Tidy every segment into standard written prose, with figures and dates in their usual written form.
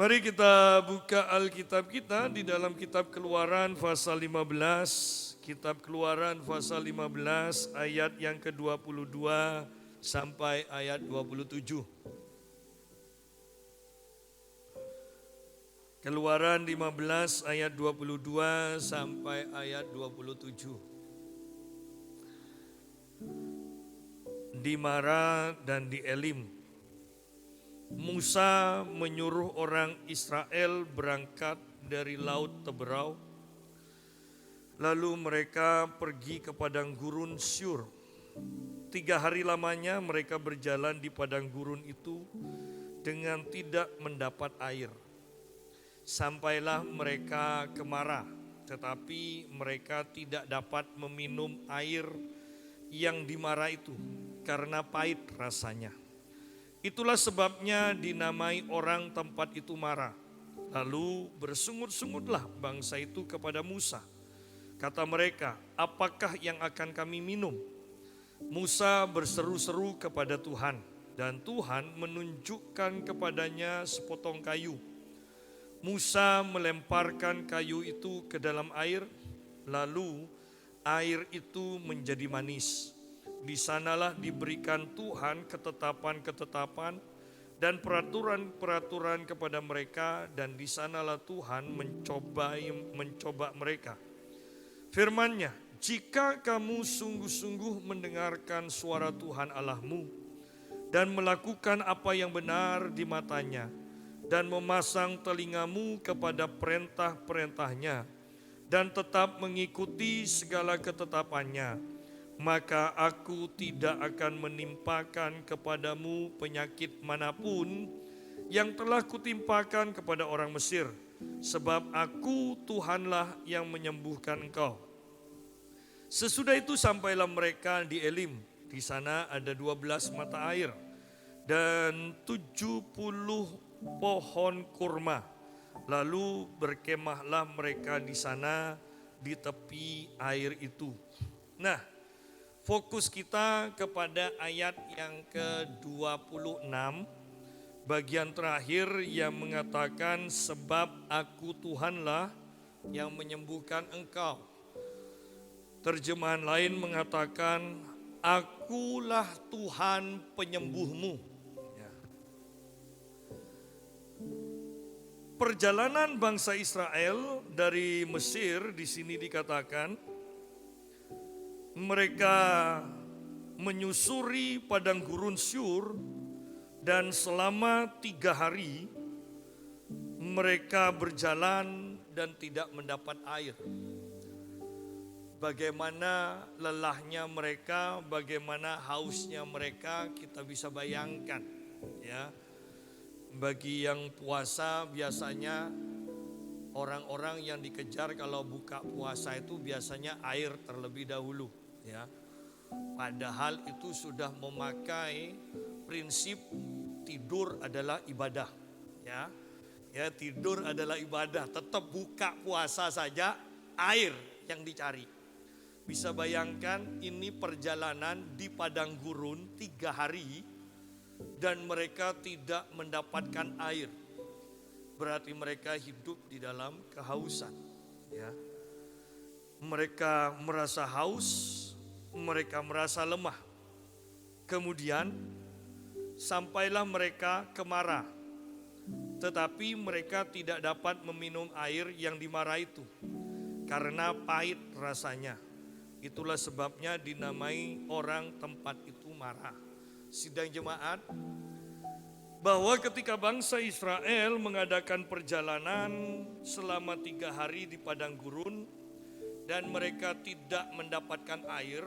Mari kita buka Alkitab kita di dalam kitab Keluaran pasal 15. Kitab Keluaran pasal 15 ayat yang ke-22 sampai ayat 27. Keluaran 15 ayat 22 sampai ayat 27. Di Mara dan di Elim, Musa menyuruh orang Israel berangkat dari Laut Teberau. Lalu mereka pergi ke padang gurun Syur. 3 hari lamanya mereka berjalan di padang gurun itu dengan tidak mendapat air. Sampailah mereka ke Mara, tetapi mereka tidak dapat meminum air yang di Mara itu karena pahit rasanya. Itulah sebabnya dinamai orang tempat itu Mara. Lalu bersungut-sungutlah bangsa itu kepada Musa. Kata mereka, apakah yang akan kami minum? Musa berseru-seru kepada Tuhan, dan Tuhan menunjukkan kepadanya sepotong kayu. Musa melemparkan kayu itu ke dalam air, lalu air itu menjadi manis. Di sanalah diberikan Tuhan ketetapan-ketetapan dan peraturan-peraturan kepada mereka, dan di sanalah Tuhan mencoba mereka. Firman-Nya, jika kamu sungguh-sungguh mendengarkan suara Tuhan Allahmu dan melakukan apa yang benar di matanya dan memasang telingamu kepada perintah-perintahnya dan tetap mengikuti segala ketetapannya, maka aku tidak akan menimpakan kepadamu penyakit manapun yang telah kutimpakan kepada orang Mesir, sebab aku Tuhanlah yang menyembuhkan engkau. Sesudah itu sampailah mereka di Elim. Di sana ada 12 mata air dan 70 pohon kurma. Lalu berkemahlah mereka di sana di tepi air itu. Nah, fokus kita kepada ayat yang ke-26, bagian terakhir yang mengatakan sebab aku Tuhanlah yang menyembuhkan engkau. Terjemahan lain mengatakan akulah Tuhan penyembuhmu. Ya. Perjalanan bangsa Israel dari Mesir di sini dikatakan mereka menyusuri padang gurun Syur, dan selama 3 hari mereka berjalan dan tidak mendapat air. Bagaimana lelahnya mereka, bagaimana hausnya mereka, kita bisa bayangkan ya. Bagi yang puasa biasanya orang-orang yang dikejar kalau buka puasa itu biasanya air terlebih dahulu ya. Padahal itu sudah memakai prinsip tidur adalah ibadah ya. Ya, tidur adalah ibadah, tetap buka puasa saja air yang dicari. Bisa bayangkan ini perjalanan di padang gurun 3 hari dan mereka tidak mendapatkan air. Berarti mereka hidup di dalam kehausan ya. Mereka merasa haus, mereka merasa lemah. Kemudian sampailah mereka ke Mara, tetapi mereka tidak dapat meminum air yang di Mara itu karena pahit rasanya. Itulah sebabnya dinamai orang tempat itu Mara. Sidang jemaat, bahwa ketika bangsa Israel mengadakan perjalanan selama 3 hari di padang gurun dan mereka tidak mendapatkan air,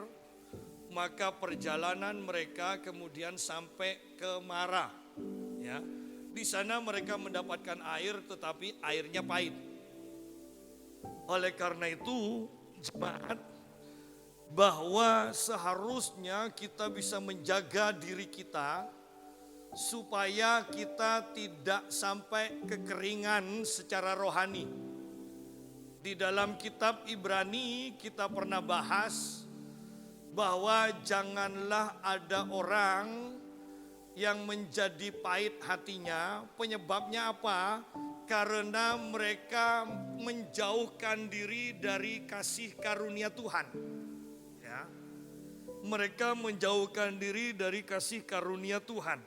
maka perjalanan mereka kemudian sampai ke Mara. Ya, di sana mereka mendapatkan air, tetapi airnya pahit. Oleh karena itu, jemaat, bahwa seharusnya kita bisa menjaga diri kita supaya kita tidak sampai kekeringan secara rohani. Di dalam kitab Ibrani kita pernah bahas bahwa janganlah ada orang yang menjadi pahit hatinya. Penyebabnya apa? karena mereka menjauhkan diri dari kasih karunia Tuhan. Ya. Mereka menjauhkan diri dari kasih karunia Tuhan.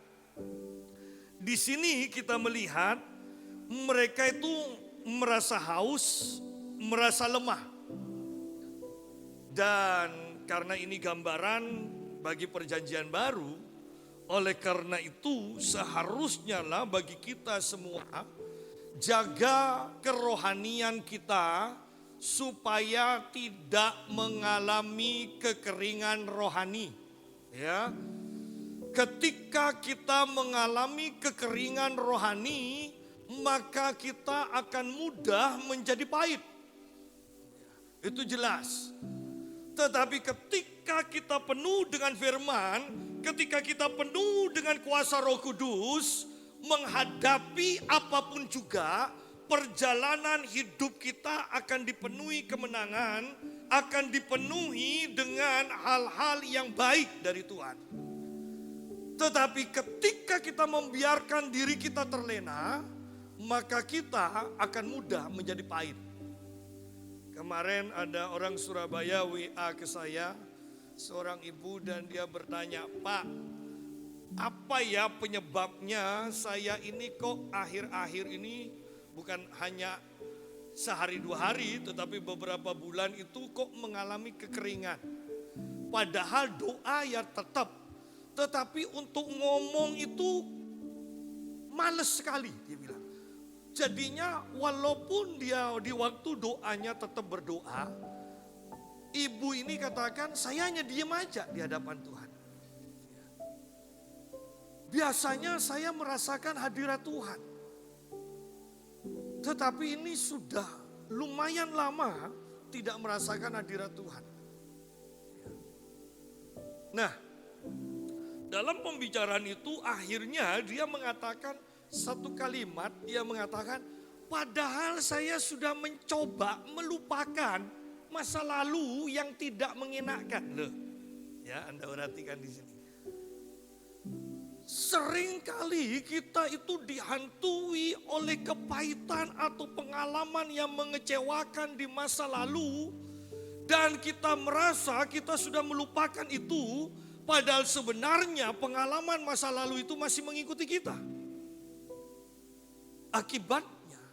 Di sini kita melihat mereka itu merasa haus, merasa lemah. Dan karena ini gambaran bagi perjanjian baru, oleh karena itu seharusnya lah bagi kita semua jaga kerohanian kita supaya tidak mengalami kekeringan rohani. Ya. Ketika kita mengalami kekeringan rohani, maka kita akan mudah menjadi pahit. Itu jelas. Tetapi ketika kita penuh dengan firman, ketika kita penuh dengan kuasa Roh Kudus, menghadapi apapun juga, perjalanan hidup kita akan dipenuhi kemenangan, akan dipenuhi dengan hal-hal yang baik dari Tuhan. Tetapi ketika kita membiarkan diri kita terlena, maka kita akan mudah menjadi pahit. Kemarin ada orang Surabaya WA ke saya, seorang ibu, dan dia bertanya, "Pak, apa ya penyebabnya saya ini kok akhir-akhir ini bukan hanya sehari dua hari, tetapi beberapa bulan itu kok mengalami kekeringan. Padahal doa ya tetap, tetapi untuk ngomong itu males sekali," dia bilang. Jadinya walaupun dia di waktu doanya tetap berdoa, ibu ini katakan, "Saya hanya diam aja di hadapan Tuhan. Biasanya saya merasakan hadirat Tuhan. Tetapi ini sudah lumayan lama tidak merasakan hadirat Tuhan." Nah, dalam pembicaraan itu akhirnya dia mengatakan satu kalimat, dia mengatakan, "Padahal saya sudah mencoba melupakan masa lalu yang tidak mengenakan." Loh, ya Anda perhatikan di sini. Seringkali kita itu dihantui oleh kepahitan atau pengalaman yang mengecewakan di masa lalu, dan kita merasa kita sudah melupakan itu, padahal sebenarnya pengalaman masa lalu itu masih mengikuti kita. Akibatnya,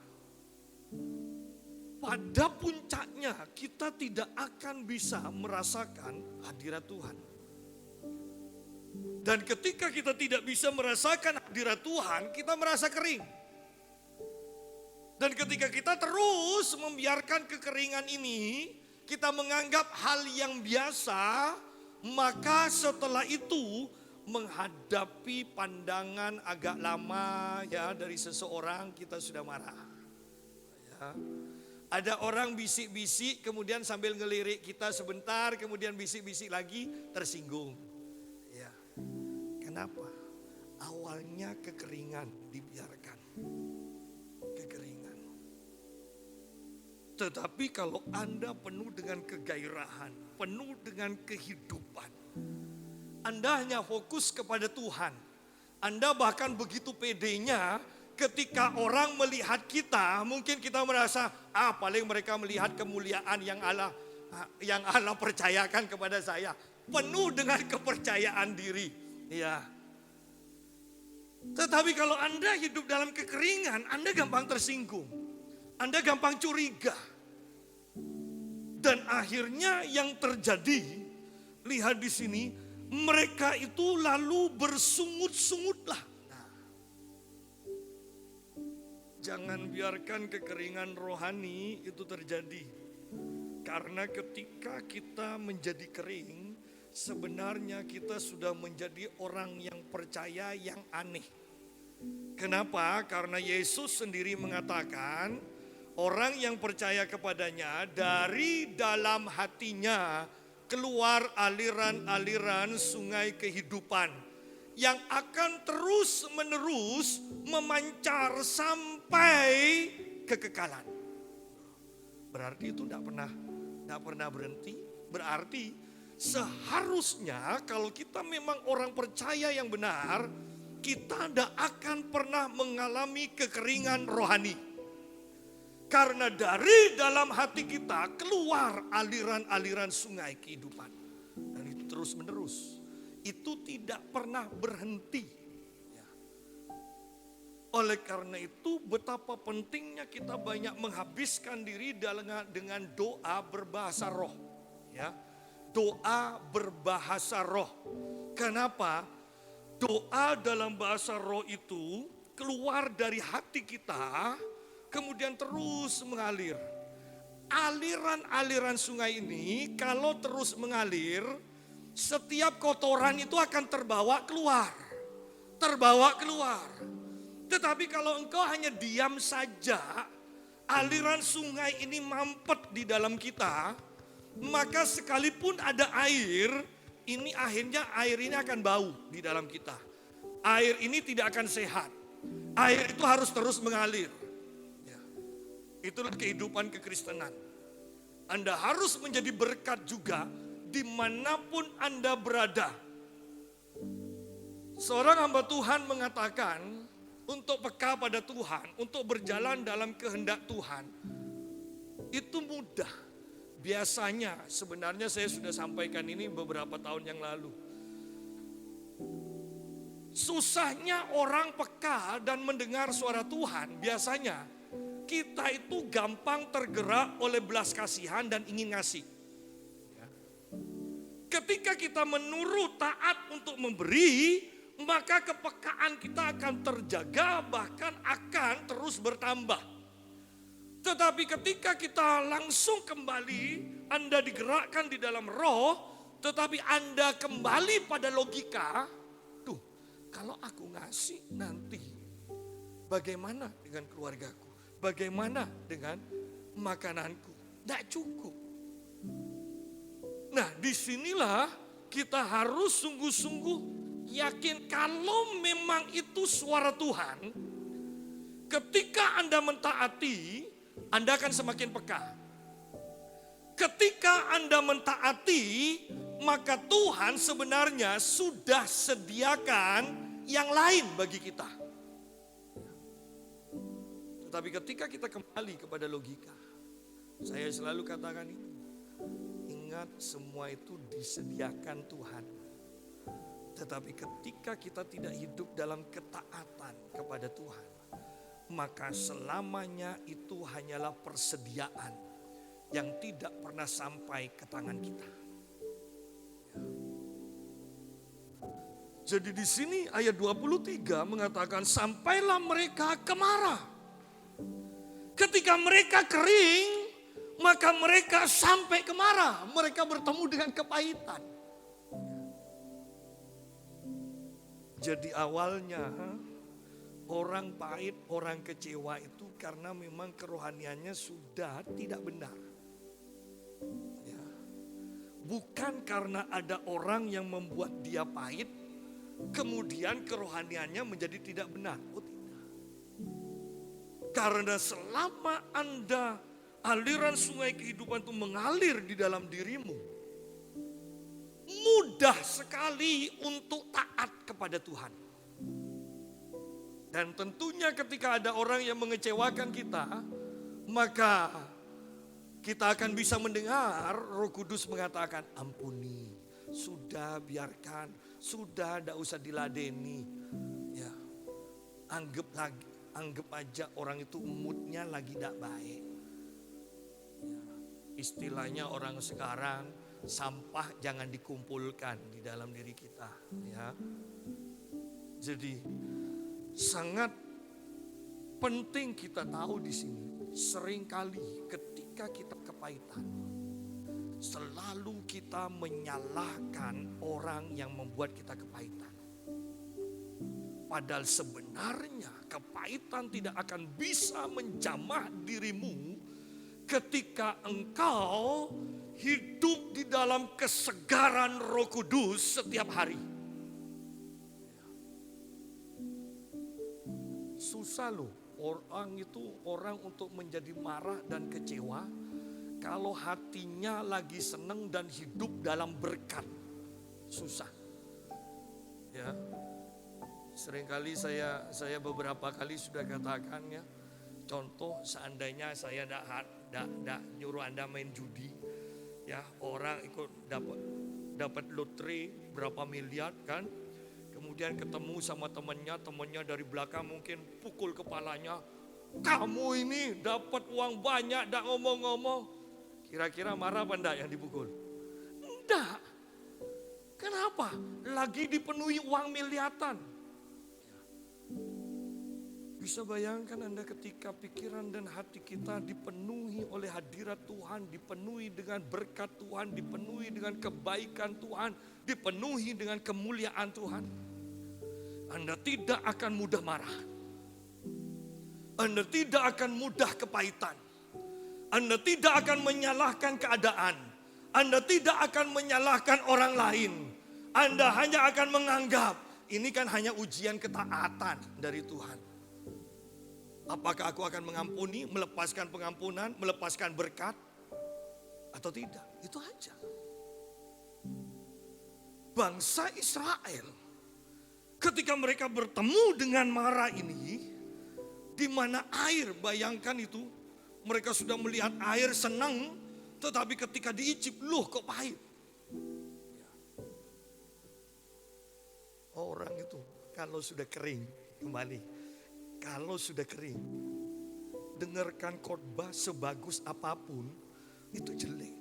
pada puncaknya kita tidak akan bisa merasakan hadirat Tuhan. Dan ketika kita tidak bisa merasakan hadirat Tuhan, kita merasa kering. Dan ketika kita terus membiarkan kekeringan ini, kita menganggap hal yang biasa, maka setelah itu menghadapi pandangan agak lama ya dari seseorang, kita sudah marah. Ya. Ada orang bisik-bisik, kemudian sambil ngelirik kita sebentar, kemudian bisik-bisik lagi, tersinggung. Ya. Kenapa? Awalnya kekeringan dibiarkan. Kekeringan. Tetapi kalau Anda penuh dengan kegairahan, penuh dengan kehidupan, Anda hanya fokus kepada Tuhan. Anda bahkan begitu pedenya ketika orang melihat kita, mungkin kita merasa, paling mereka melihat kemuliaan yang Allah percayakan kepada saya. Penuh dengan kepercayaan diri. Ya. Tetapi kalau Anda hidup dalam kekeringan, Anda gampang tersinggung. Anda gampang curiga. Dan akhirnya yang terjadi, lihat di sini, mereka itu lalu bersungut-sungutlah. Nah, jangan biarkan kekeringan rohani itu terjadi. Karena ketika kita menjadi kering, sebenarnya kita sudah menjadi orang yang percaya yang aneh. Kenapa? Karena Yesus sendiri mengatakan, orang yang percaya kepadanya dari dalam hatinya keluar aliran-aliran sungai kehidupan yang akan terus-menerus memancar sampai kekekalan. Berarti itu tidak pernah berhenti. Berarti seharusnya kalau kita memang orang percaya yang benar, kita tidak akan pernah mengalami kekeringan rohani. Karena dari dalam hati kita keluar aliran-aliran sungai kehidupan. Dan itu terus menerus. Itu tidak pernah berhenti. Ya. Oleh karena itu betapa pentingnya kita banyak menghabiskan diri dengan doa berbahasa roh. Ya. Doa berbahasa roh. Kenapa? Doa dalam bahasa roh itu keluar dari hati kita, kemudian terus mengalir. Aliran-aliran sungai ini kalau terus mengalir, setiap kotoran itu akan terbawa keluar. Terbawa keluar. Tetapi kalau engkau hanya diam saja, aliran sungai ini mampet di dalam kita, maka sekalipun ada air, ini akhirnya air ini akan bau di dalam kita. Air ini tidak akan sehat. Air itu harus terus mengalir. Itulah kehidupan kekristenan. Anda harus menjadi berkat juga dimanapun Anda berada. Seorang hamba Tuhan mengatakan, untuk peka pada Tuhan, untuk berjalan dalam kehendak Tuhan, itu mudah. Biasanya, sebenarnya saya sudah sampaikan ini beberapa tahun yang lalu. Susahnya orang peka dan mendengar suara Tuhan, biasanya kita itu gampang tergerak oleh belas kasihan dan ingin ngasih. Ketika kita menurut taat untuk memberi, maka kepekaan kita akan terjaga, bahkan akan terus bertambah. Tetapi ketika kita langsung kembali, Anda digerakkan di dalam roh, tetapi Anda kembali pada logika, tuh kalau aku ngasih nanti bagaimana dengan keluargaku? Bagaimana dengan makananku? Tidak cukup. Nah, disinilah kita harus sungguh-sungguh yakin kalau memang itu suara Tuhan. Ketika Anda mentaati, Anda akan semakin peka. Ketika Anda mentaati, maka Tuhan sebenarnya sudah sediakan yang lain bagi kita. Tapi ketika kita kembali kepada logika, saya selalu katakan ini, ingat semua itu disediakan Tuhan. Tetapi ketika kita tidak hidup dalam ketaatan kepada Tuhan, maka selamanya itu hanyalah persediaan yang tidak pernah sampai ke tangan kita. Jadi di sini ayat 23 mengatakan, sampailah mereka kemarah. Ketika mereka kering, maka mereka sampai kemarah. Mereka bertemu dengan kepahitan. Jadi awalnya orang pahit, orang kecewa itu karena memang kerohaniannya sudah tidak benar. Ya. Bukan karena ada orang yang membuat dia pahit, kemudian kerohaniannya menjadi tidak benar. Oh, tidak. Karena selama Anda aliran sungai kehidupan itu mengalir di dalam dirimu, mudah sekali untuk taat kepada Tuhan. Dan tentunya ketika ada orang yang mengecewakan kita, maka kita akan bisa mendengar Roh Kudus mengatakan, ampuni, sudah biarkan, sudah tidak usah diladeni. Ya, anggap aja orang itu moodnya lagi tidak baik. Ya, istilahnya orang sekarang, sampah jangan dikumpulkan di dalam diri kita. Ya, jadi sangat penting kita tahu di sini. Seringkali ketika kita kepahitan, selalu kita menyalahkan orang yang membuat kita kepahitan. Padahal sebenarnya kepahitan tidak akan bisa menjamah dirimu ketika engkau hidup di dalam kesegaran Roh Kudus setiap hari. Susah loh orang untuk menjadi marah dan kecewa kalau hatinya lagi senang dan hidup dalam berkat. Susah. Ya. Seringkali saya beberapa kali sudah katakan ya, Contoh seandainya saya tidak nyuruh Anda main judi, ya orang ikut dapat lotre berapa miliar kan, kemudian ketemu sama temannya dari belakang mungkin pukul kepalanya, kamu ini dapat uang banyak, tidak ngomong-ngomong. Kira-kira marah apa enggak yang dipukul? Enggak. Kenapa? Lagi dipenuhi uang miliaran. Bisa bayangkan Anda ketika pikiran dan hati kita dipenuhi oleh hadirat Tuhan, dipenuhi dengan berkat Tuhan, dipenuhi dengan kebaikan Tuhan, dipenuhi dengan kemuliaan Tuhan. Anda tidak akan mudah marah. Anda tidak akan mudah kepahitan. Anda tidak akan menyalahkan keadaan. Anda tidak akan menyalahkan orang lain. Anda hanya akan menganggap ini kan hanya ujian ketaatan dari Tuhan. Apakah aku akan mengampuni, melepaskan pengampunan, melepaskan berkat, atau tidak? Itu aja. Bangsa Israel, ketika mereka bertemu dengan Mara ini, di mana air, bayangkan itu, mereka sudah melihat air senang, tetapi ketika diicip, loh kok pahit. Orang itu kalau sudah kering, kembali. Kalau sudah kering, dengarkan khotbah sebagus apapun, itu jelek.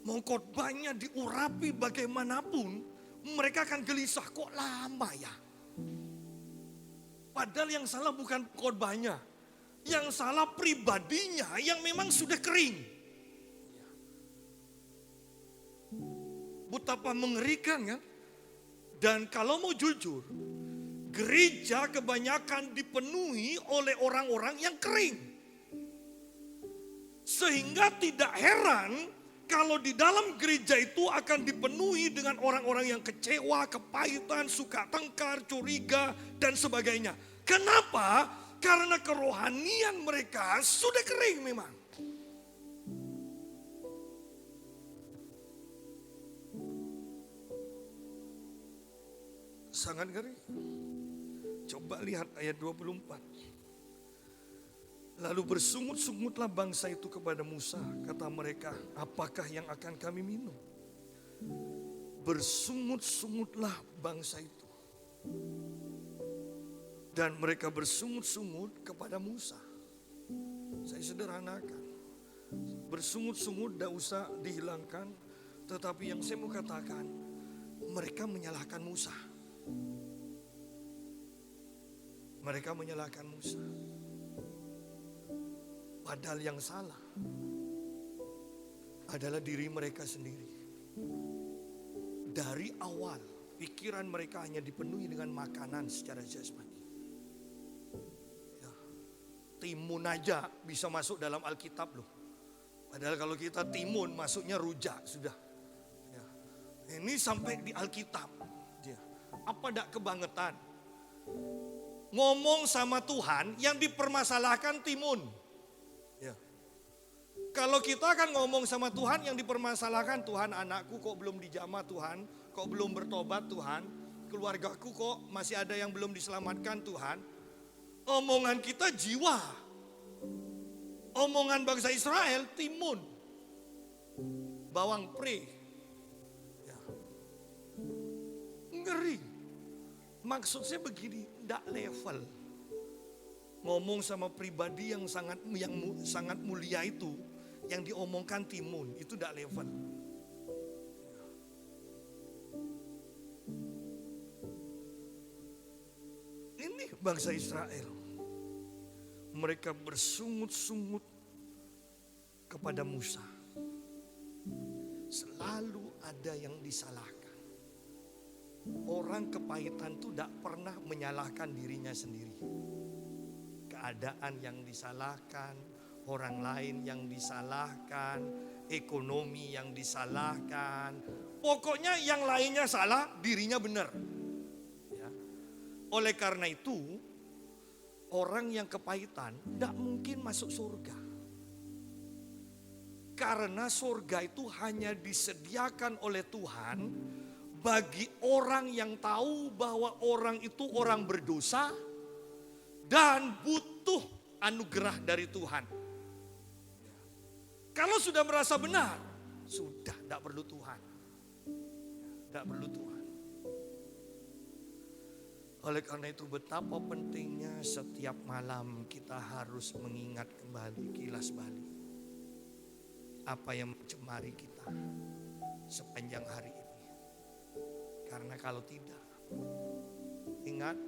Mau khotbahnya diurapi bagaimanapun, mereka akan gelisah, kok lama ya. Padahal yang salah bukan khotbahnya, yang salah pribadinya yang memang sudah kering. Betapa mengerikan kan? Dan kalau mau jujur, gereja kebanyakan dipenuhi oleh orang-orang yang kering. Sehingga tidak heran kalau di dalam gereja itu akan dipenuhi dengan orang-orang yang kecewa, kepahitan, suka tengkar, curiga, dan sebagainya. Kenapa? Karena kerohanian mereka sudah kering memang. Sangat kering. Coba lihat ayat 24. Lalu bersungut-sungutlah bangsa itu kepada Musa. Kata mereka, apakah yang akan kami minum? Bersungut-sungutlah bangsa itu. Dan mereka bersungut-sungut kepada Musa. Saya sederhanakan. Bersungut-sungut tidak usah dihilangkan. Tetapi yang saya mau katakan, mereka menyalahkan Musa. Mereka menyalahkan Musa. Padahal yang salah adalah diri mereka sendiri. Dari awal pikiran mereka hanya dipenuhi dengan makanan secara jasmani. Ya, timun aja bisa masuk dalam Alkitab loh. Padahal kalau kita timun masuknya rujak sudah. Ya, ini sampai di Alkitab. Ya, apa tidak kebangetan? Ngomong sama Tuhan yang dipermasalahkan timun. Ya. Kalau kita kan ngomong sama Tuhan yang dipermasalahkan, Tuhan anakku kok belum dijamah Tuhan, kok belum bertobat Tuhan, keluargaku kok masih ada yang belum diselamatkan Tuhan. Omongan kita jiwa. Omongan bangsa Israel timun. Bawang pre. Ya. Ngeri. Maksud saya begini, tidak level. Ngomong sama pribadi yang sangat mulia itu, yang diomongkan timun, itu tidak level. Ini bangsa Israel. Mereka bersungut-sungut kepada Musa. Selalu ada yang disalahkan. Orang kepahitan itu tidak pernah menyalahkan dirinya sendiri. Keadaan yang disalahkan, orang lain yang disalahkan, ekonomi yang disalahkan. Pokoknya yang lainnya salah, dirinya benar. Ya. Oleh karena itu, orang yang kepahitan tidak mungkin masuk surga. Karena surga itu hanya disediakan oleh Tuhan bagi orang yang tahu bahwa orang itu orang berdosa dan butuh anugerah dari Tuhan. Kalau sudah merasa benar, sudah tidak perlu Tuhan. Tidak perlu Tuhan. Oleh karena itu betapa pentingnya setiap malam kita harus mengingat kembali, kilas balik apa yang mencemari kita sepanjang hari ini. Karena kalau tidak, ingat,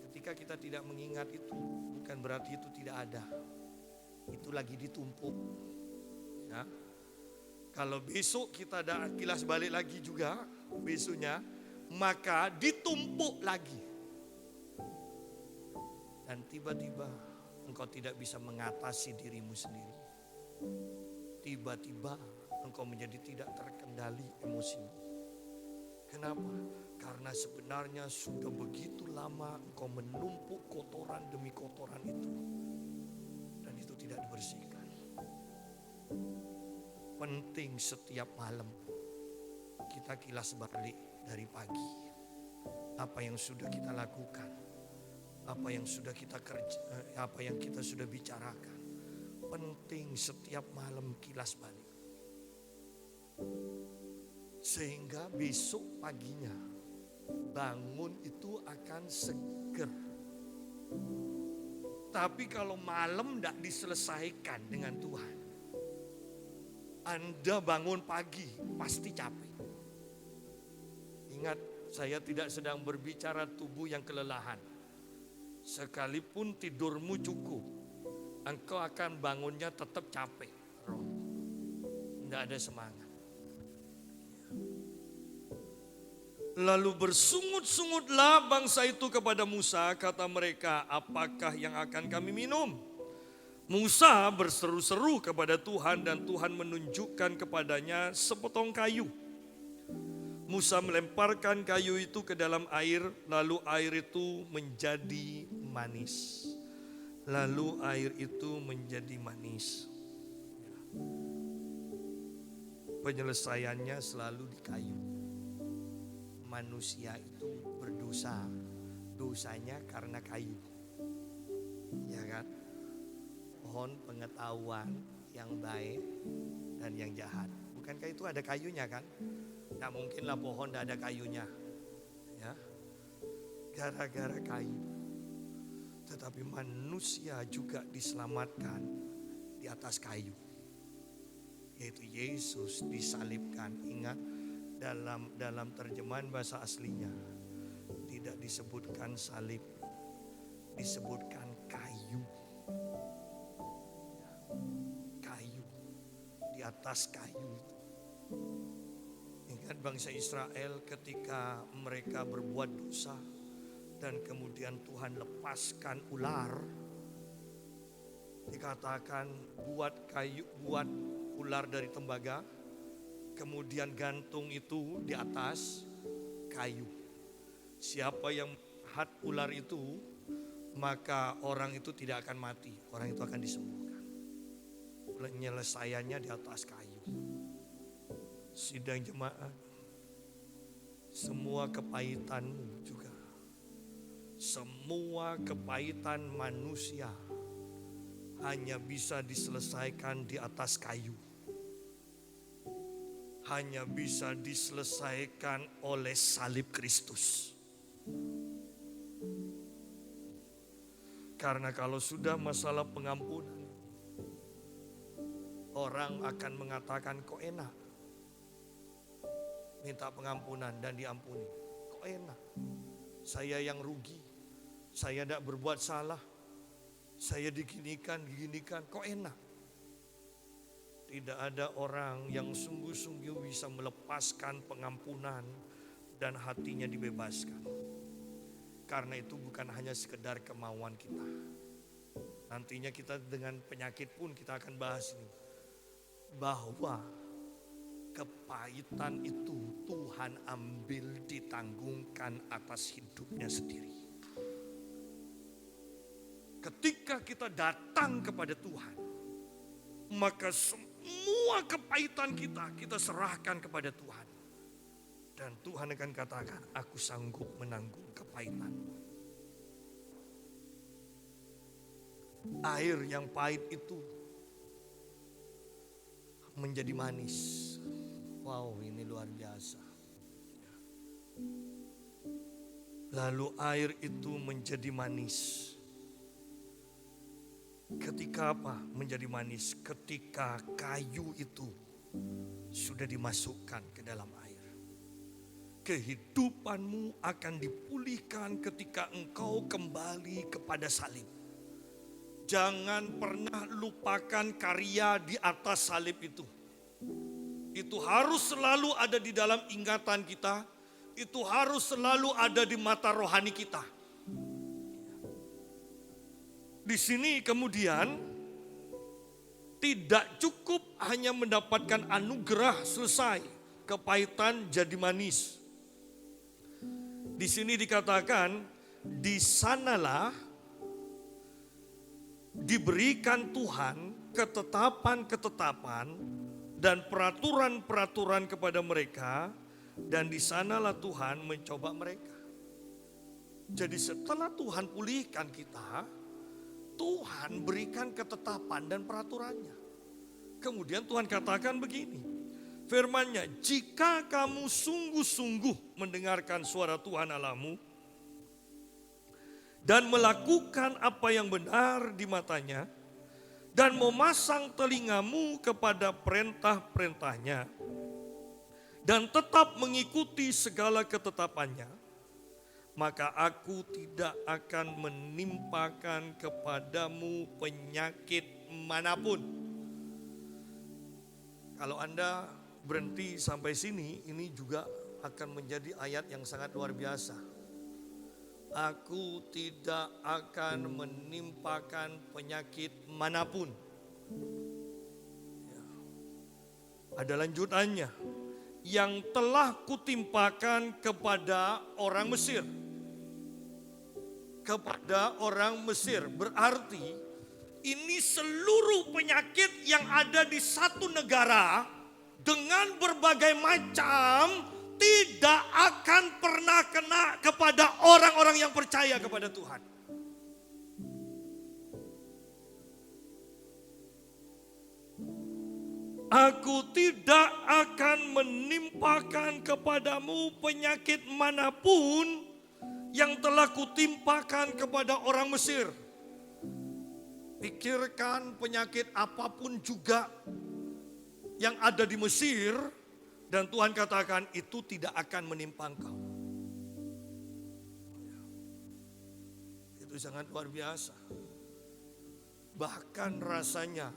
ketika kita tidak mengingat itu bukan berarti itu tidak ada. Itu lagi ditumpuk. Ya. Kalau besok kita ada kilas balik lagi juga besoknya, maka ditumpuk lagi. Dan tiba-tiba engkau tidak bisa mengatasi dirimu sendiri. Tiba-tiba engkau menjadi tidak terkendali emosimu. Kenapa? Karena sebenarnya sudah begitu lama engkau menumpuk kotoran demi kotoran itu. Dan itu tidak dibersihkan. Penting setiap malam kita kilas balik dari pagi. Apa yang sudah kita lakukan. Apa yang sudah kita kerja, apa yang kita sudah bicarakan. Penting setiap malam kilas balik. Sehingga besok paginya bangun itu akan seger. Tapi kalau malam tidak diselesaikan dengan Tuhan, Anda bangun pagi pasti capek. Ingat, saya tidak sedang berbicara tubuh yang kelelahan. Sekalipun tidurmu cukup, engkau akan bangunnya tetap capek. Tidak ada semangat. Lalu bersungut-sungutlah bangsa itu kepada Musa, kata mereka, apakah yang akan kami minum? Musa berseru-seru kepada Tuhan dan Tuhan menunjukkan kepadanya sepotong kayu. Musa melemparkan kayu itu ke dalam air, lalu air itu menjadi manis. Lalu air itu menjadi manis. Penyelesaiannya selalu di kayu. Manusia itu berdosa, dosanya karena kayu. Ya kan? Pohon pengetahuan yang baik dan yang jahat. Bukankah itu ada kayunya kan? Tidak mungkinlah pohon tidak ada kayunya. Ya. Gara-gara kayu. Tetapi manusia juga diselamatkan di atas kayu. Yaitu Yesus disalibkan. Ingat, dalam terjemahan bahasa aslinya tidak disebutkan salib, disebutkan kayu. Kayu, di atas kayu itu. Ingat bangsa Israel ketika mereka berbuat dosa dan kemudian Tuhan lepaskan ular. Dikatakan buat ular dari tembaga, kemudian gantung itu di atas kayu. Siapa yang melihat ular itu, maka orang itu tidak akan mati, orang itu akan disembuhkan. Penyelesaiannya di atas kayu. Sidang jemaat, semua kepahitanmu juga, semua kepahitan manusia hanya bisa diselesaikan di atas kayu. Hanya bisa diselesaikan oleh salib Kristus. Karena kalau sudah masalah pengampunan, orang akan mengatakan kok enak. Minta pengampunan dan diampuni. Kok enak? Saya yang rugi. Saya tidak berbuat salah. Saya diginikan. Kok enak? Tidak ada orang yang sungguh-sungguh bisa melepaskan pengampunan dan hatinya dibebaskan. Karena itu bukan hanya sekedar kemauan kita. Nantinya kita dengan penyakit pun kita akan bahas ini. Bahwa kepahitan itu Tuhan ambil ditanggungkan atas hidupnya sendiri. Ketika kita datang kepada Tuhan, maka semua kepahitan kita serahkan kepada Tuhan. Dan Tuhan akan katakan, aku sanggup menanggung kepahitanmu. air yang pahit itu menjadi manis. Wow, ini luar biasa. Lalu air itu menjadi manis. Ketika apa menjadi manis? Ketika kayu itu sudah dimasukkan ke dalam air. Kehidupanmu akan dipulihkan ketika engkau kembali kepada salib. Jangan pernah lupakan karya di atas salib itu. Itu harus selalu ada di dalam ingatan kita. Itu harus selalu ada di mata rohani kita. Di sini kemudian tidak cukup hanya mendapatkan anugerah selesai, kepahitan jadi manis. Di sini dikatakan, di sanalah diberikan Tuhan ketetapan-ketetapan dan peraturan-peraturan kepada mereka, dan di sanalah Tuhan mencoba mereka. Jadi setelah Tuhan pulihkan kita, Tuhan berikan ketetapan dan peraturannya. Kemudian Tuhan katakan begini, firman-Nya, jika kamu sungguh-sungguh mendengarkan suara Tuhan Allahmu dan melakukan apa yang benar di matanya dan memasang telingamu kepada perintah-perintahnya dan tetap mengikuti segala ketetapannya, maka aku tidak akan menimpakan kepadamu penyakit manapun. Kalau Anda berhenti sampai sini, ini juga akan menjadi ayat yang sangat luar biasa. Aku tidak akan menimpakan penyakit manapun. Ya. Ada lanjutannya. Yang telah kutimpakan kepada orang Mesir. Kepada orang Mesir. Berarti ini seluruh penyakit yang ada di satu negara dengan berbagai macam tidak akan pernah kena kepada orang-orang yang percaya kepada Tuhan. Aku tidak akan menimpakan kepadamu penyakit manapun yang telah kutimpakan kepada orang Mesir. Pikirkan penyakit apapun juga yang ada di Mesir, dan Tuhan katakan itu tidak akan menimpa engkau. Itu sangat luar biasa. Bahkan rasanya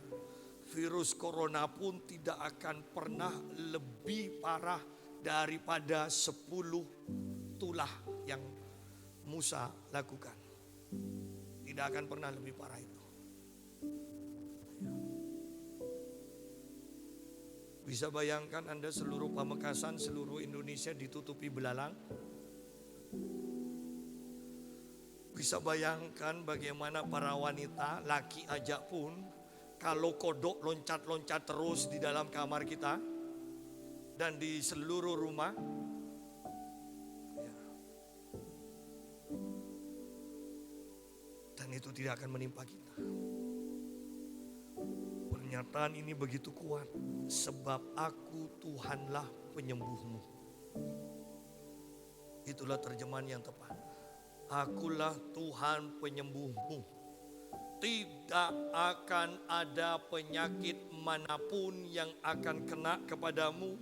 virus corona pun tidak akan pernah lebih parah daripada 10 tulah yang Musa lakukan. Tidak akan pernah lebih parah itu. Bisa bayangkan Anda seluruh Pamekasan, seluruh Indonesia ditutupi belalang. Bisa bayangkan bagaimana para wanita, laki aja pun, kalau kodok loncat-loncat terus di dalam kamar kita dan di seluruh rumah. Dan itu tidak akan menimpa kita. Pernyataan ini begitu kuat, sebab aku Tuhanlah penyembuhmu. Itulah terjemahan yang tepat. Akulah Tuhan penyembuhmu. Tidak akan ada penyakit manapun yang akan kena kepadamu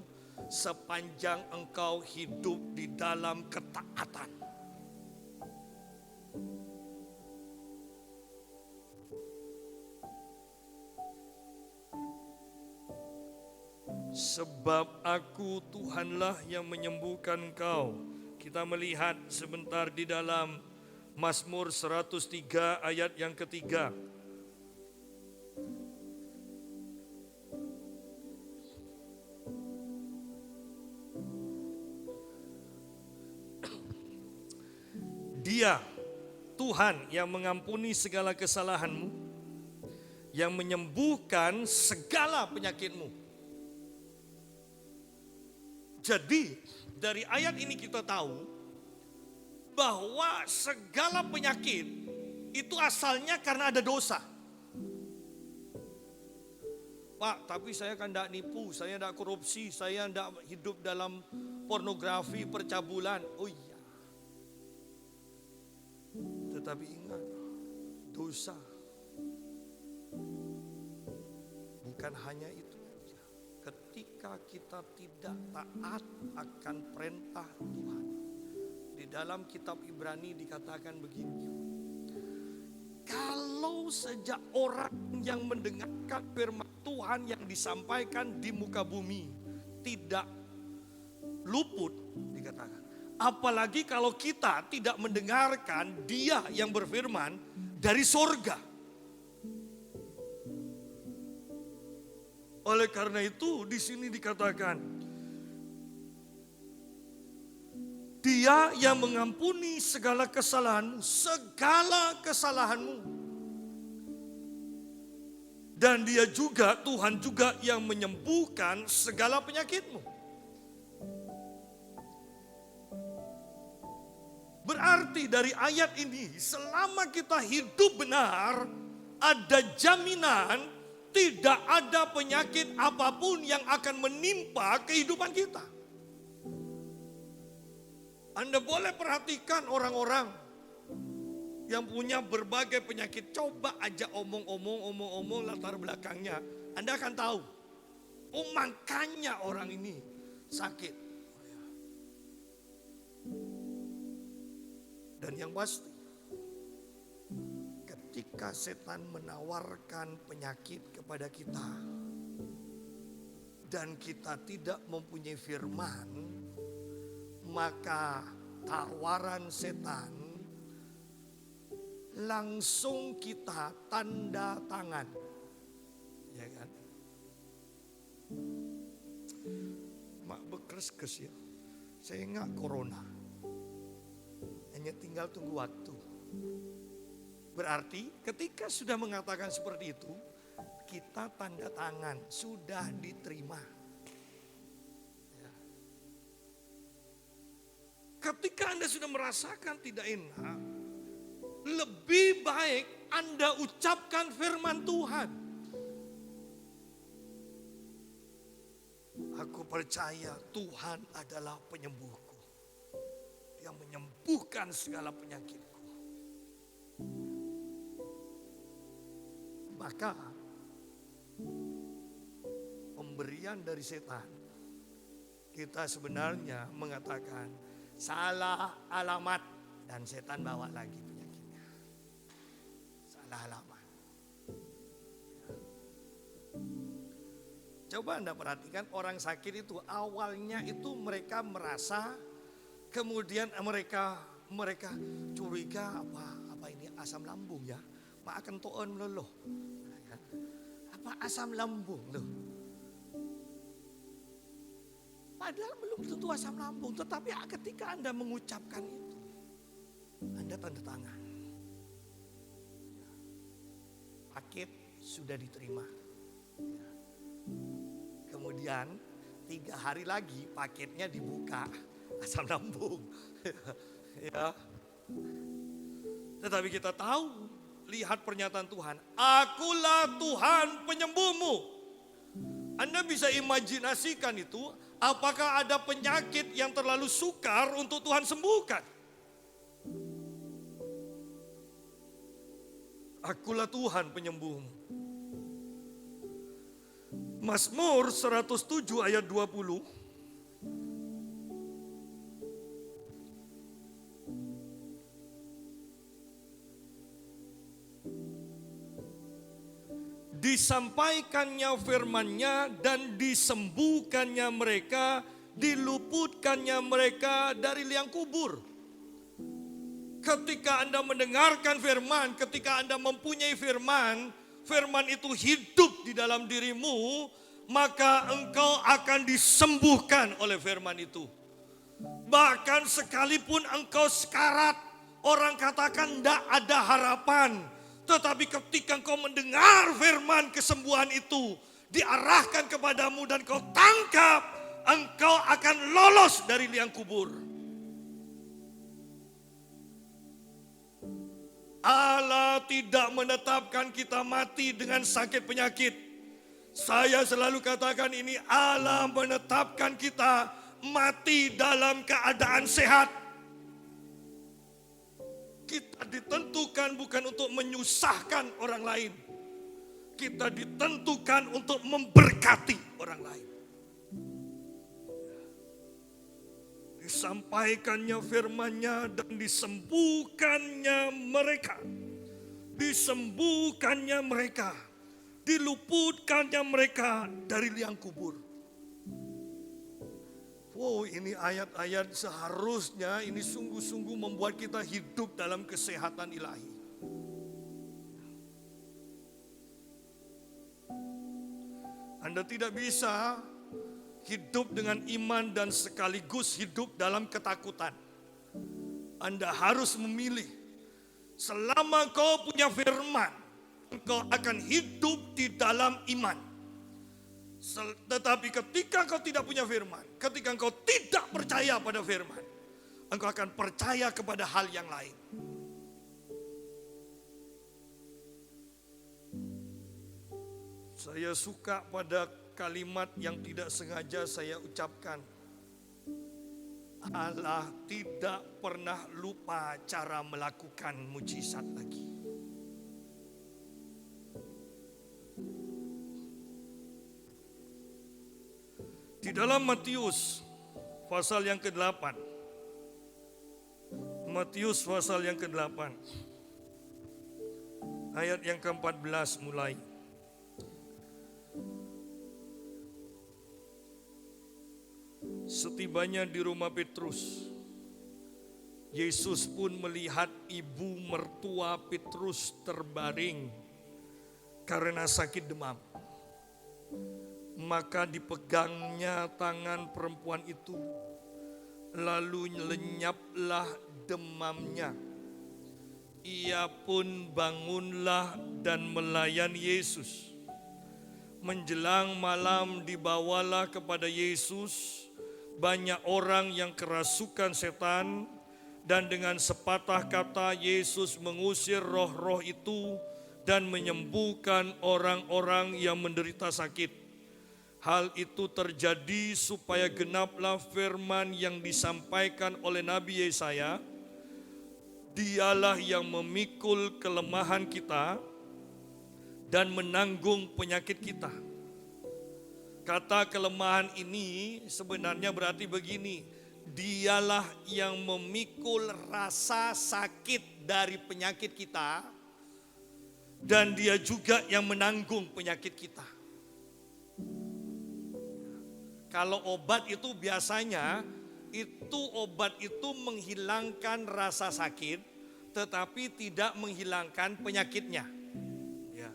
sepanjang engkau hidup di dalam ketaatan. Sebab aku Tuhanlah yang menyembuhkan engkau. Kita melihat sebentar di dalam Mazmur 103 ayat yang ketiga. Dia, Tuhan yang mengampuni segala kesalahanmu, yang menyembuhkan segala penyakitmu. Jadi dari ayat ini kita tahu bahwa segala penyakit itu asalnya karena ada dosa. Pak, tapi saya kan tidak nipu, saya tidak korupsi, saya tidak hidup dalam pornografi, percabulan. Oh iya. Tetapi ingat, dosa bukan hanya itu saja. Ketika kita tidak taat akan perintah Tuhan. Di dalam kitab Ibrani dikatakan begini. Kalau sejak orang yang mendengarkan firman Tuhan yang disampaikan di muka bumi tidak luput, dikatakan. Apalagi kalau kita tidak mendengarkan Dia yang berfirman dari sorga. Oleh karena itu di sini dikatakan, Dia yang mengampuni segala kesalahanmu, segala kesalahanmu. Dan Dia juga, Tuhan juga yang menyembuhkan segala penyakitmu. Berarti dari ayat ini, selama kita hidup benar, ada jaminan tidak ada penyakit apapun yang akan menimpa kehidupan kita. Anda boleh perhatikan orang-orang yang punya berbagai penyakit. Coba aja omong-omong latar belakangnya. Anda akan tahu. Oh, makanya orang ini sakit. Dan yang pasti, ketika setan menawarkan penyakit kepada kita dan kita tidak mempunyai firman, maka tawaran setan langsung kita tanda tangan. Ya kan? Mak bekes-kes ya. Saya ingat corona. Hanya tinggal tunggu waktu. Berarti ketika sudah mengatakan seperti itu, kita tanda tangan, sudah diterima. Ketika Anda sudah merasakan tidak enak, lebih baik Anda ucapkan firman Tuhan. Aku percaya Tuhan adalah penyembuhku. Dia menyembuhkan segala penyakitku. Maka pemberian dari setan, kita sebenarnya mengatakan salah alamat dan setan bawa lagi penyakitnya. Salah alamat. Coba Anda perhatikan orang sakit itu awalnya itu mereka merasa, kemudian mereka curiga apa ini asam lambung ya. Mak akan toon loh. Apa asam lambung loh. Padahal belum tentu asam lambung, tetapi ketika Anda mengucapkan itu, Anda tanda tangan. Paket sudah diterima. Kemudian 3 hari lagi paketnya dibuka, asam lambung. Ya. Tetapi kita tahu, lihat pernyataan Tuhan, akulah Tuhan penyembuhmu. Anda bisa imajinasikan itu, apakah ada penyakit yang terlalu sukar untuk Tuhan sembuhkan? Akulah Tuhan penyembuhmu. Mazmur 107 ayat 20. Disampaikannya firman-Nya dan disembuhkannya mereka, diluputkannya mereka dari liang kubur. Ketika Anda mendengarkan firman, ketika Anda mempunyai firman, firman itu hidup di dalam dirimu, maka engkau akan disembuhkan oleh firman itu. Bahkan sekalipun engkau sekarat, orang katakan tidak ada harapan. Tetapi ketika engkau mendengar firman kesembuhan itu diarahkan kepadamu dan kau tangkap, engkau akan lolos dari liang kubur. Allah tidak menetapkan kita mati dengan sakit penyakit. Saya selalu katakan ini, Allah menetapkan kita mati dalam keadaan sehat. Kita ditentukan bukan untuk menyusahkan orang lain. Kita ditentukan untuk memberkati orang lain. Disampaikannya firman-Nya dan disembuhkannya mereka. Disembuhkannya mereka. Diluputkannya mereka dari liang kubur. Wow, ini ayat-ayat seharusnya ini sungguh-sungguh membuat kita hidup dalam kesehatan ilahi. Anda tidak bisa hidup dengan iman dan sekaligus hidup dalam ketakutan. Anda harus memilih. Selama kau punya firman, engkau akan hidup di dalam iman. Tetapi ketika kau tidak punya firman, ketika engkau tidak percaya pada firman, engkau akan percaya kepada hal yang lain. Saya suka pada kalimat yang tidak sengaja saya ucapkan. Allah tidak pernah lupa cara melakukan mujizat lagi. Di dalam Matius pasal yang ke-8. Matius pasal yang ke-8. Ayat yang ke-14 mulai. Setibanya di rumah Petrus, Yesus pun melihat ibu mertua Petrus terbaring karena sakit demam. Maka dipegangnya tangan perempuan itu, lalu lenyaplah demamnya. Ia pun bangunlah dan melayani Yesus. Menjelang malam dibawalah kepada Yesus banyak orang yang kerasukan setan, dan dengan sepatah kata Yesus mengusir roh-roh itu dan menyembuhkan orang-orang yang menderita sakit. Hal itu terjadi supaya genaplah firman yang disampaikan oleh Nabi Yesaya. Dialah yang memikul kelemahan kita dan menanggung penyakit kita. Kata kelemahan ini sebenarnya berarti begini, dialah yang memikul rasa sakit dari penyakit kita, dan dia juga yang menanggung penyakit kita. Kalau obat itu biasanya, obat itu menghilangkan rasa sakit, tetapi tidak menghilangkan penyakitnya. Ya.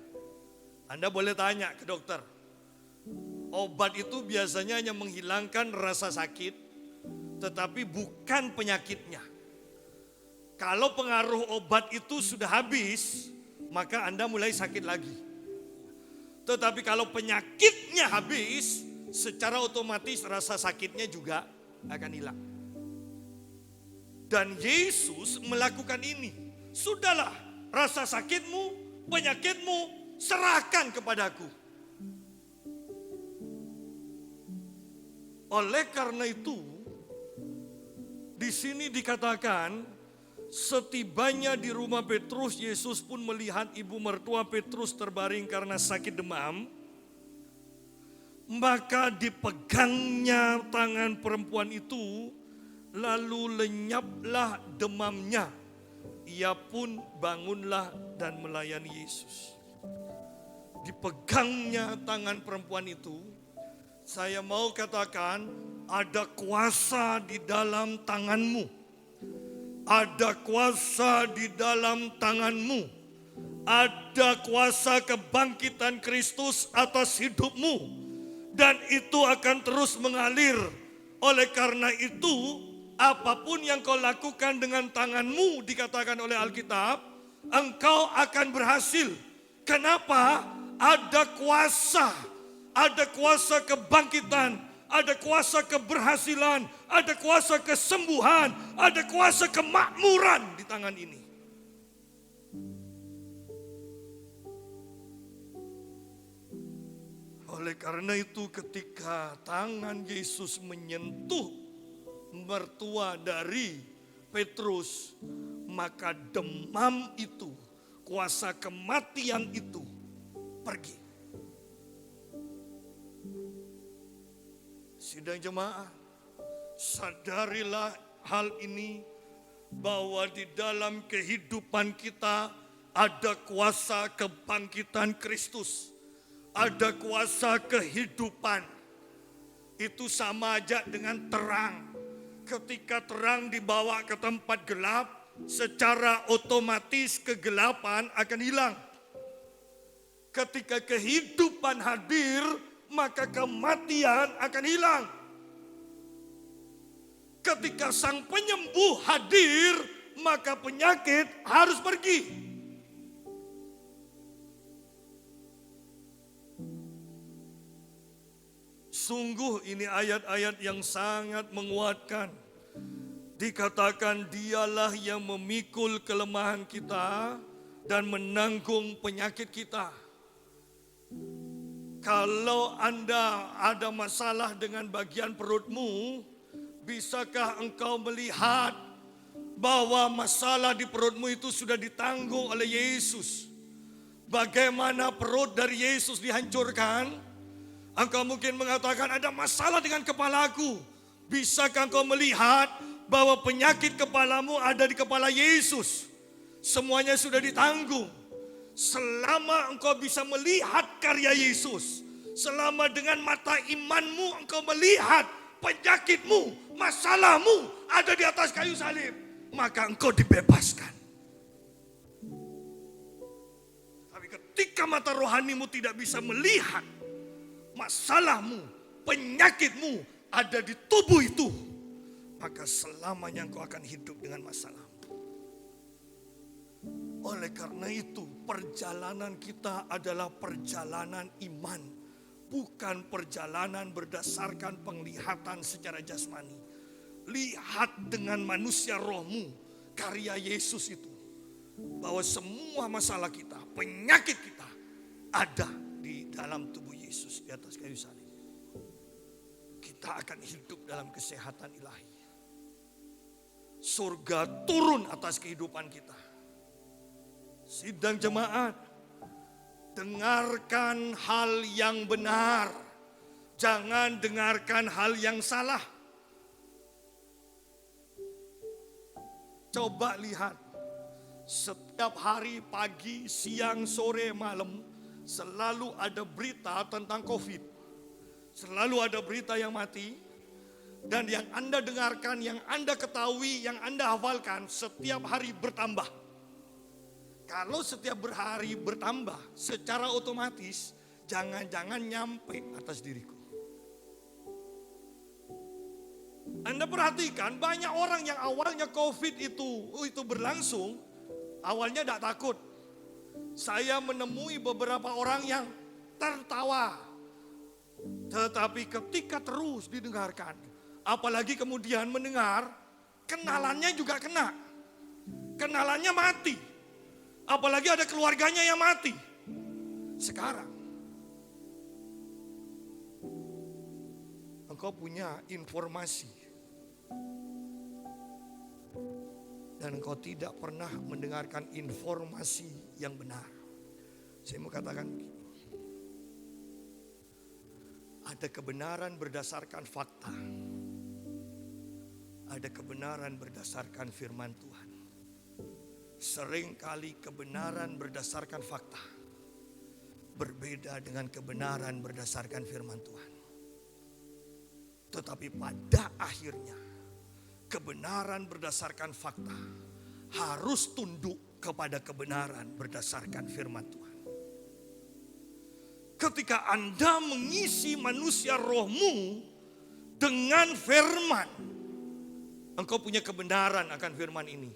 Anda boleh tanya ke dokter. Obat itu biasanya hanya menghilangkan rasa sakit, tetapi bukan penyakitnya. Kalau pengaruh obat itu sudah habis, maka Anda mulai sakit lagi. Tetapi kalau penyakitnya habis, secara otomatis rasa sakitnya juga akan hilang. Dan Yesus melakukan ini. Sudahlah, rasa sakitmu, penyakitmu, serahkan kepadaku. Oleh karena itu, di sini dikatakan, setibanya di rumah Petrus, Yesus pun melihat ibu mertua Petrus terbaring karena sakit demam. Maka dipegangnya tangan perempuan itu, lalu lenyaplah demamnya. Ia pun bangunlah dan melayani Yesus. Dipegangnya tangan perempuan itu, saya mau katakan ada kuasa di dalam tanganmu. Ada kuasa di dalam tanganmu. Ada kuasa kebangkitan Kristus atas hidupmu. Dan itu akan terus mengalir. Oleh karena itu, apapun yang kau lakukan dengan tanganmu, dikatakan oleh Alkitab, engkau akan berhasil. Kenapa? Ada kuasa kebangkitan, ada kuasa keberhasilan, ada kuasa kesembuhan, ada kuasa kemakmuran di tangan ini. Oleh karena itu ketika tangan Yesus menyentuh mertua dari Petrus, maka demam itu, kuasa kematian itu pergi. Sidang jemaat, sadarilah hal ini, bahwa di dalam kehidupan kita ada kuasa kebangkitan Kristus. Ada kuasa kehidupan. Itu sama aja dengan terang. Ketika terang dibawa ke tempat gelap, secara otomatis kegelapan akan hilang. Ketika kehidupan hadir, maka kematian akan hilang. Ketika sang penyembuh hadir, maka penyakit harus pergi. Sungguh ini ayat-ayat yang sangat menguatkan. Dikatakan dialah yang memikul kelemahan kita dan menanggung penyakit kita. Kalau Anda ada masalah dengan bagian perutmu, bisakah engkau melihat bahwa masalah di perutmu itu sudah ditanggung oleh Yesus? Bagaimana perut dari Yesus dihancurkan? Engkau mungkin mengatakan ada masalah dengan kepalaku. Bisakah engkau melihat bahwa penyakit kepalamu ada di kepala Yesus? Semuanya sudah ditanggung. Selama engkau bisa melihat karya Yesus, selama dengan mata imanmu engkau melihat penyakitmu, masalahmu ada di atas kayu salib, maka engkau dibebaskan. Tapi ketika mata rohanimu tidak bisa melihat masalahmu, penyakitmu ada di tubuh itu, maka selamanya engkau akan hidup dengan masalahmu. Oleh karena itu, perjalanan kita adalah perjalanan iman, bukan perjalanan berdasarkan penglihatan secara jasmani. Lihat dengan manusia rohmu, karya Yesus itu, bahwa semua masalah kita, penyakit kita ada di dalam tubuh Yesus di atas kayu salib. Kita akan hidup dalam kesehatan ilahi. Surga turun atas kehidupan kita. Sidang jemaat, dengarkan hal yang benar, jangan dengarkan hal yang salah. Coba lihat, setiap hari pagi, siang, sore, malam selalu ada berita tentang COVID. Selalu ada berita yang mati. Dan yang Anda dengarkan, yang Anda ketahui, yang Anda hafalkan setiap hari bertambah. Kalau setiap hari bertambah, secara otomatis jangan-jangan nyampe atas diriku. Anda perhatikan banyak orang yang awalnya COVID itu berlangsung, awalnya tidak takut. Saya menemui beberapa orang yang tertawa. Tetapi ketika terus didengarkan, apalagi kemudian mendengar, kenalannya juga kena. Kenalannya mati. Apalagi ada keluarganya yang mati. Sekarang, engkau punya informasi. Dan engkau tidak pernah mendengarkan informasi yang benar. Saya mau katakan begini. Ada kebenaran berdasarkan fakta. Ada kebenaran berdasarkan firman Tuhan. Seringkali kebenaran berdasarkan fakta berbeda dengan kebenaran berdasarkan firman Tuhan. Tetapi pada akhirnya kebenaran berdasarkan fakta harus tunduk kepada kebenaran berdasarkan firman Tuhan. Ketika Anda mengisi manusia rohmu dengan firman, engkau punya kebenaran akan firman ini,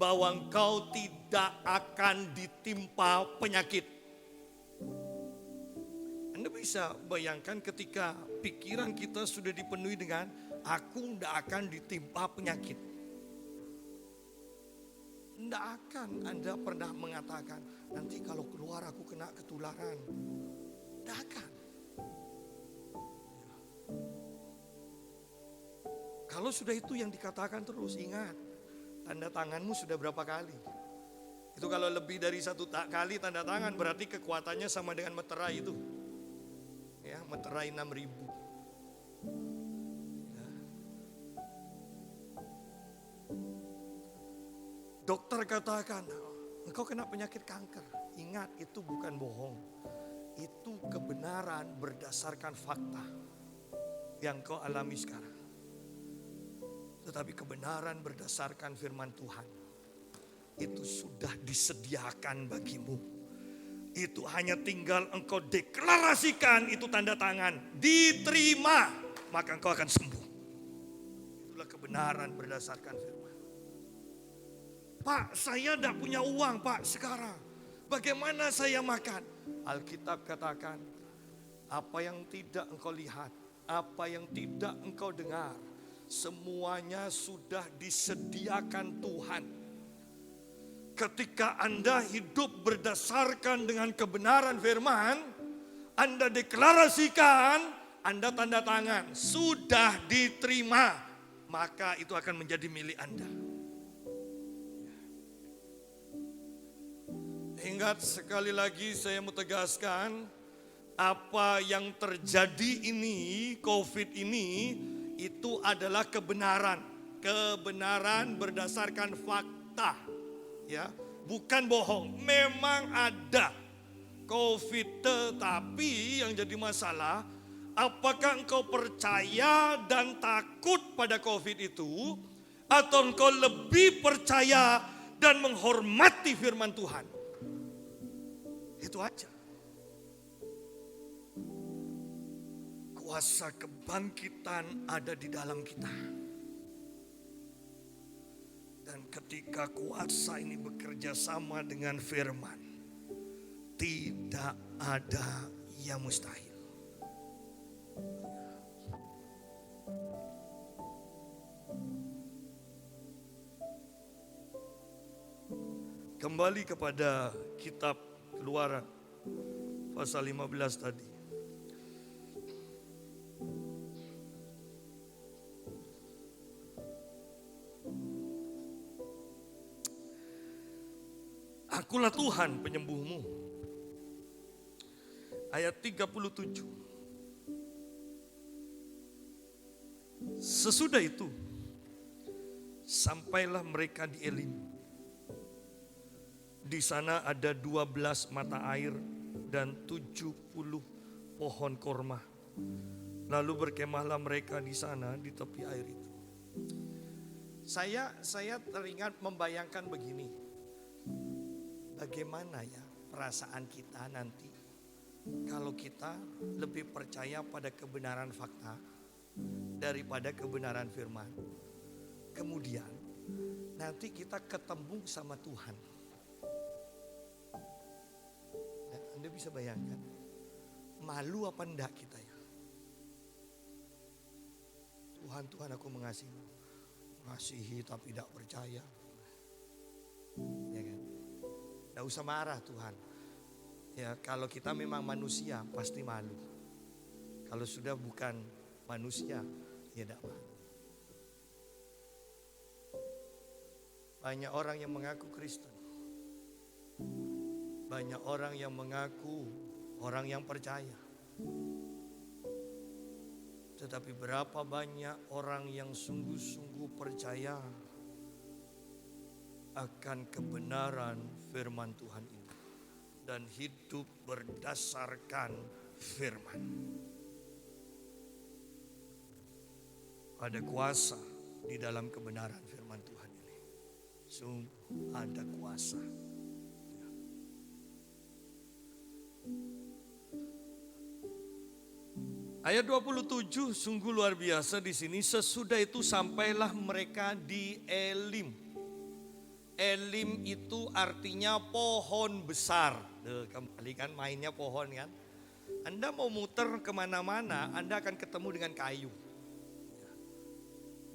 bahwa engkau tidak akan ditimpa penyakit. Anda bisa bayangkan ketika pikiran kita sudah dipenuhi dengan aku tidak akan ditimpa penyakit. Tidak akan Anda pernah mengatakan nanti kalau keluar aku kena ketularan. Tidak akan. Kalau sudah itu yang dikatakan terus, ingat, tanda tanganmu sudah berapa kali? Itu kalau lebih dari 1 kali tanda tangan berarti kekuatannya sama dengan meterai itu. Ya, meterai 6.000. Ya. Dokter katakan, engkau kena penyakit kanker. Ingat, itu bukan bohong. Itu kebenaran berdasarkan fakta yang kau alami sekarang. Tetapi kebenaran berdasarkan firman Tuhan itu sudah disediakan bagimu. Itu hanya tinggal engkau deklarasikan, itu tanda tangan, diterima, maka engkau akan sembuh. Itulah kebenaran berdasarkan firman. Pak, saya tidak punya uang Pak sekarang. Bagaimana saya makan? Alkitab katakan, apa yang tidak engkau lihat, apa yang tidak engkau dengar, semuanya sudah disediakan Tuhan. Ketika Anda hidup berdasarkan dengan kebenaran firman, Anda deklarasikan, Anda tanda tangan, sudah diterima, maka itu akan menjadi milik Anda. Ingat, sekali lagi saya mau tegaskan, apa yang terjadi ini, COVID ini, itu adalah kebenaran. Kebenaran berdasarkan fakta. Ya, bukan bohong, memang ada COVID, tetapi yang jadi masalah, apakah engkau percaya dan takut pada COVID itu, atau engkau lebih percaya dan menghormati firman Tuhan? Itu aja. Kuasa kebangkitan ada di dalam kita. Dan ketika kuasa ini bekerja sama dengan firman, tidak ada yang mustahil. Kembali kepada kitab Keluaran pasal 15 tadi. Akulah Tuhan penyembuhmu. Ayat 37. Sesudah itu, sampailah mereka di Elim. Di sana ada 12 mata air dan 70 pohon korma. Lalu berkemahlah mereka di sana di tepi air itu. Saya teringat membayangkan begini. Bagaimana ya perasaan kita nanti kalau kita lebih percaya pada kebenaran fakta daripada kebenaran firman. Kemudian nanti kita ketemu sama Tuhan. Anda bisa bayangkan, malu apa enggak kita ya? Tuhan aku mengasihimu. Mengasihi tapi tidak percaya. Ya kan? Tidak usah marah Tuhan. Ya, kalau kita memang manusia pasti malu. Kalau sudah bukan manusia, ya tidak malu. Banyak orang yang mengaku Kristen. Banyak orang yang mengaku orang yang percaya. Tetapi berapa banyak orang yang sungguh-sungguh percaya akan kebenaran firman Tuhan ini. Dan hidup berdasarkan firman. Ada kuasa di dalam kebenaran firman Tuhan ini. Sungguh ada kuasa. Ayat 27 sungguh luar biasa di sini. Sesudah itu sampailah mereka di Elim. Elim itu artinya pohon besar. Kembali kan mainnya pohon kan. Anda mau muter kemana-mana, Anda akan ketemu dengan kayu.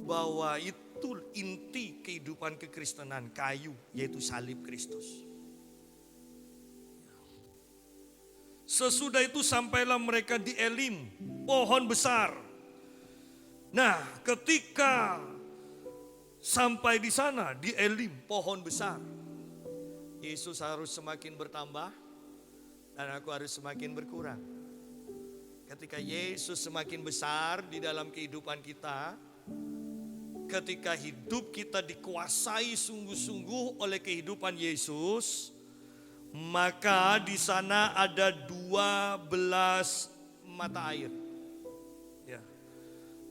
Bahwa itu inti kehidupan kekristenan, kayu, yaitu salib Kristus. Sesudah itu sampailah mereka di Elim, pohon besar. Nah, ketika sampai di sana, di Elim, pohon besar, Yesus harus semakin bertambah dan aku harus semakin berkurang. Ketika Yesus semakin besar di dalam kehidupan kita, ketika hidup kita dikuasai sungguh-sungguh oleh kehidupan Yesus, maka di sana ada 12 mata air. Ya.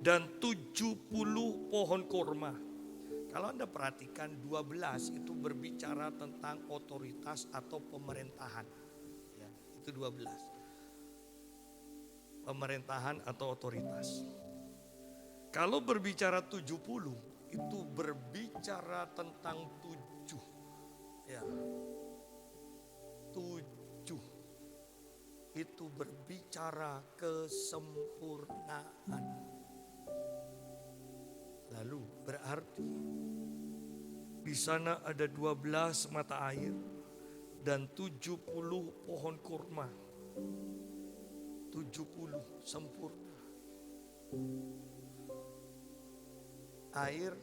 Dan 70 pohon kurma. Kalau Anda perhatikan 12 itu berbicara tentang otoritas atau pemerintahan. Ya, itu 12. Pemerintahan atau otoritas. Kalau berbicara 70 itu berbicara tentang 7. Ya. 7 itu berbicara kesempurnaan. Lalu berarti di sana ada 12 mata air dan 70 pohon kurma. 70 sempurna. Air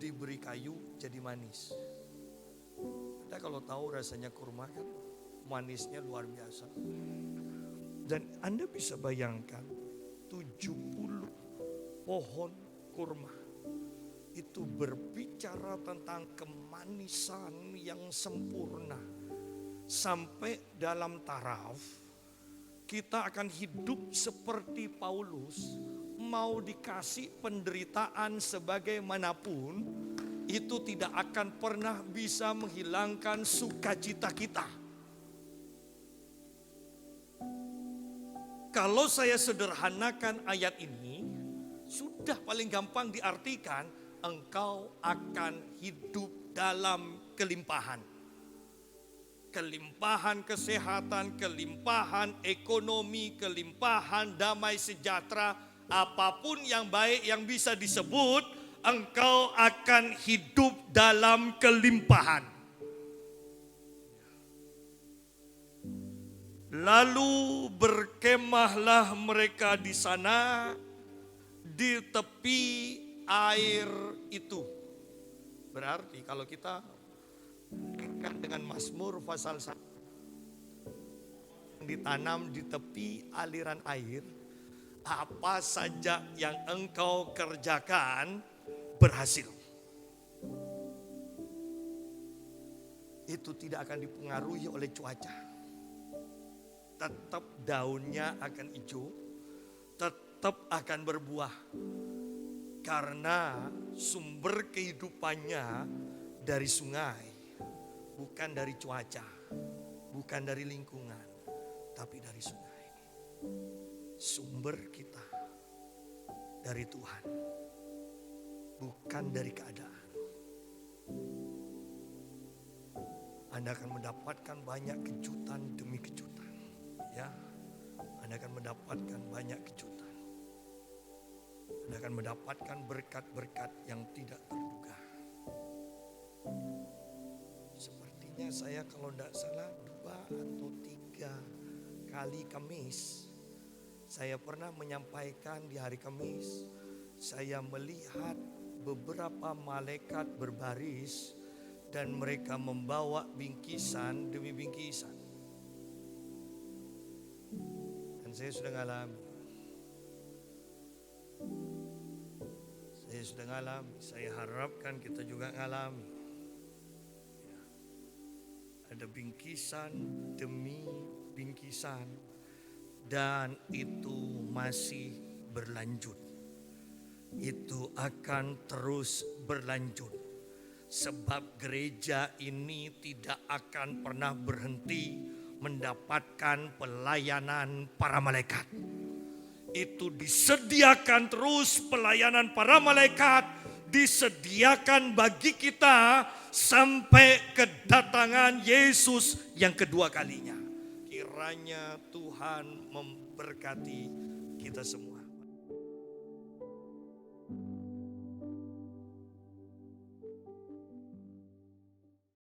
diberi kayu jadi manis. Anda kalau tahu rasanya kurma kan manisnya luar biasa. Dan Anda bisa bayangkan 70 pohon kurma itu berbicara tentang kemanisan yang sempurna. Sampai dalam taraf kita akan hidup seperti Paulus, mau dikasih penderitaan sebagaimanapun, itu tidak akan pernah bisa menghilangkan sukacita kita. Kalau saya sederhanakan ayat ini, sudah paling gampang diartikan, engkau akan hidup dalam kelimpahan. Kelimpahan kesehatan, kelimpahan ekonomi, kelimpahan damai sejahtera, apapun yang baik yang bisa disebut, engkau akan hidup dalam kelimpahan. Lalu berkemahlah mereka di sana, di tepi air itu. Berarti kalau kita kaitkan dengan Mazmur pasal 1, ditanam di tepi aliran air, apa saja yang engkau kerjakan berhasil. Itu tidak akan dipengaruhi oleh cuaca. Tetap daunnya akan hijau, tetap akan berbuah. Karena sumber kehidupannya dari sungai, bukan dari cuaca, bukan dari lingkungan, tapi dari sungai. Sumber kita dari Tuhan, bukan dari keadaan. Anda akan mendapatkan banyak kejutan demi kejutan. Ya, Anda akan mendapatkan banyak kejutan. Anda akan mendapatkan berkat-berkat yang tidak terduga. Sepertinya saya kalau tidak salah 2 atau 3 kali Kamis, saya pernah menyampaikan di hari Kamis, saya melihat beberapa malaikat berbaris dan mereka membawa bingkisan demi bingkisan. Dan saya sudah ngalami. Saya sudah ngalami, saya harapkan kita juga ngalami. Ya. Ada bingkisan demi bingkisan dan itu masih berlanjut. Itu akan terus berlanjut. Sebab gereja ini tidak akan pernah berhenti mendapatkan pelayanan para malaikat. Itu disediakan terus pelayanan para malaikat, disediakan bagi kita sampai kedatangan Yesus yang kedua kalinya. Kiranya Tuhan memberkati kita semua.